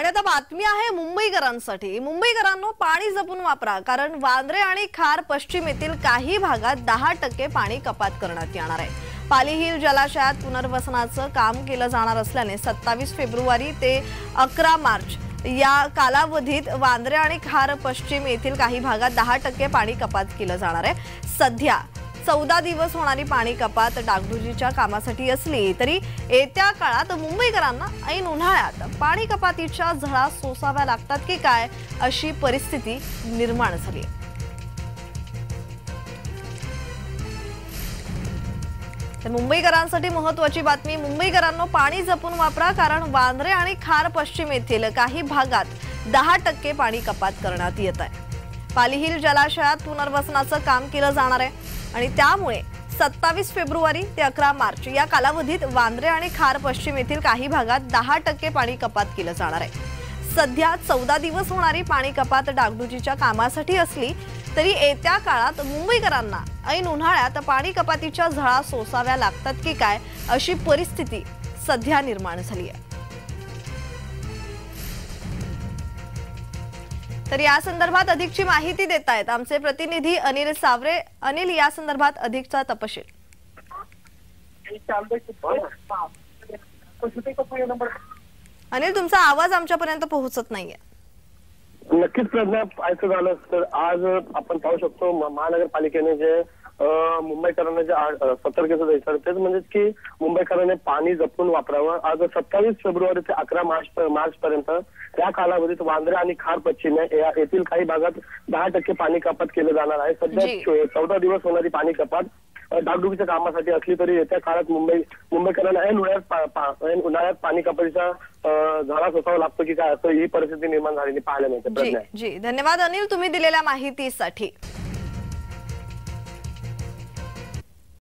आणि आता बातमी आहे मुंबईकरांसाठी। मुंबईकरांनो, पाणी जपून वापरा, कारण वांद्रे आणि खार पश्चिम येथील काही भागात 10% पाणी कपात करण्यात येणार आहे। पाली हिल जलाशयात पुनर्वसनाचं काम केलं जाणार असल्याने 27 फेब्रुवारी ते 11 मार्च या कालावधीत वांद्रे आणि खार पश्चिम येथील काही भागात 10% पाणी कपात केलं जाणार आहे। सध्या 14 दिवस होणारी पाणी कपात डागडुजीच्या कामासाठी असली तरी येत्या काळात मुंबईकरांना ऐन उन्हाळ्यात पाणी कपातीच्या झळा सोसाव्या लागतात की काय अशी परिस्थिती निर्माण झाली आहे। तर मुंबईकरांसाठी महत्त्वाची बातमी। मुंबईकरांनो, पाणी जपून वापरा, कारण वांद्रे आणि खार पश्चिम येथील काही भागात 10% पाणी कपात करण्यात येत आहे। पाली हिल जलाशयात पुनर्वसनाचं काम केलं जाणार आहे आणि त्यामुळे 27 फेब्रुवारी ते 11 मार्च या कालावधीत वांद्रे आणि खार पश्चिम येथील काही भागात 10% पाणी कपात केलं जाणार आहे। सध्या 14 दिवस होणारी पाणी कपात डागडुजीच्या कामासाठी असली तरी येत्या काळात मुंबईकरांना ऐन उन्हाळ्यात पाणी कपातीच्या झळा सोसाव्या लागतात की काय अशी परिस्थिती सध्या निर्माण झाली आहे। तर या संदर्भात अधिकची माहिती देत आहेत आमचे प्रतिनिधी अनिल सावरे। अनिल, या संदर्भात अधिकचा तपशील। अनिल, तुमचा आवाज आमच्यापर्यंत पोहोचत नाहीये। नक्कीच प्रज्ञा, ऐकू झालं तर आज आपण पाहू शकतो महानगरपालिकेने जे मुंबईकरांना जे सतर्कतेचा इशारा तेच म्हणजे की मुंबईकरांनी पाणी जपून वापरावं। आज 27 फेब्रुवारी ते 11 मार्च पर्यंत या कालावधीत वांद्रे आणि खार पश्चिम येथील काही भागात 10% पाणी कपात केलं जाणार आहे। सध्या 14 दिवस होणारी पाणी कपात डागडुजीच्या कामासाठी असली तरी येत्या काळात मुंबईकरांना ऐन उन्हाळ्यात पाणी कपातीचा झळा सोसावा लागतो की काय असं ही परिस्थिती निर्माण झालेली पाहायला मिळते। जी, धन्यवाद अनिल, तुम्ही दिलेल्या माहितीसाठी।